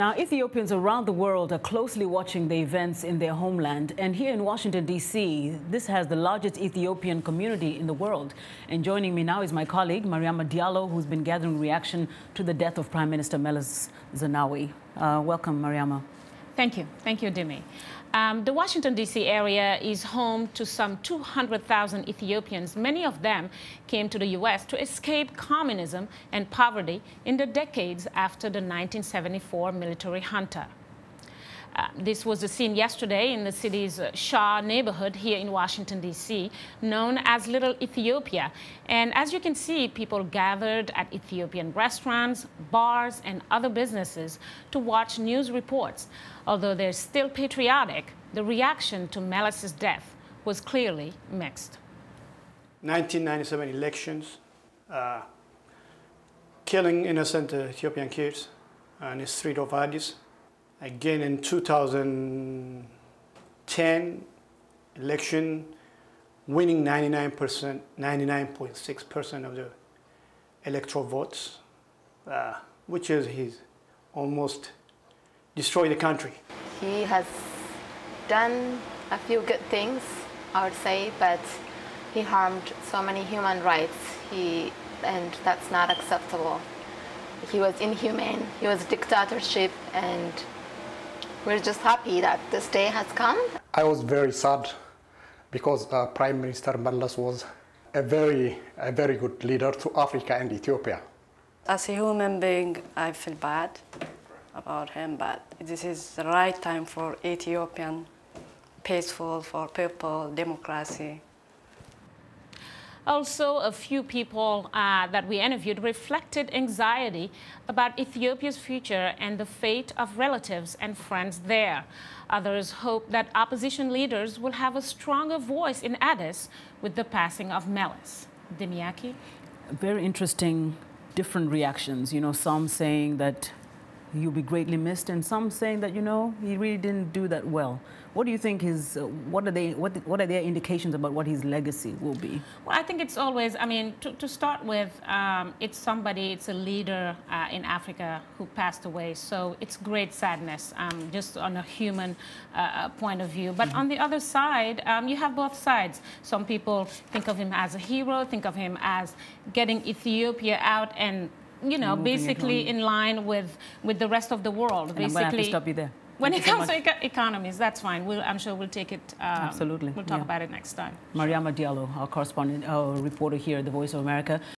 Now, Ethiopians around the world are closely watching the events in their homeland. And here in Washington, D.C., this has the largest Ethiopian community in the world. And joining me now is my colleague, Mariama Diallo, who's been gathering reaction to the death of Prime Minister Meles Zenawi. Welcome, Mariama. Thank you. Thank you, Dimi. The Washington, D.C. area is home to some 200,000 Ethiopians. Many of them came to the U.S. to escape communism and poverty in the decades after the 1974 military junta. This was the scene yesterday in the city's Shah neighborhood here in Washington, D.C., known as Little Ethiopia. And as you can see, people gathered at Ethiopian restaurants, bars, and other businesses to watch news reports. Although they're still patriotic, the reaction to Meles' death was clearly mixed. 1997 elections, killing innocent Ethiopian kids on the street of Addis. Again, in 2010 election, winning 99.6% of the electoral votes, which is he's almost destroyed the country. He has done a few good things, I would say, but he harmed so many human rights, and that's not acceptable. He was inhumane, he was dictatorship, and we're just happy that this day has come. I was very sad because Prime Minister Meles was a very good leader to Africa and Ethiopia. As a human being, I feel bad about him, but this is the right time for Ethiopian, peaceful, for people, democracy. Also, a few people that we interviewed reflected anxiety about Ethiopia's future and the fate of relatives and friends there. Others hope that opposition leaders will have a stronger voice in Addis with the passing of Meles. Dimiaki? Very interesting, different reactions. You know, some saying that he'll be greatly missed, and some saying that, you know, he really didn't do that well. What do you think what are their indications about what his legacy will be? Well, I think it's always, I mean, to start with, it's a leader in Africa who passed away. So it's great sadness, just on a human point of view. But on the other side, you have both sides. Some people think of him as a hero, think of him as getting Ethiopia out and, you know, basically in line with the rest of the world. And I'm going to have to stop you there. When it comes to economies, that's fine. I'm sure we'll take it. Absolutely. We'll talk about it next time. Mariama Diallo, our correspondent, our reporter here at the Voice of America.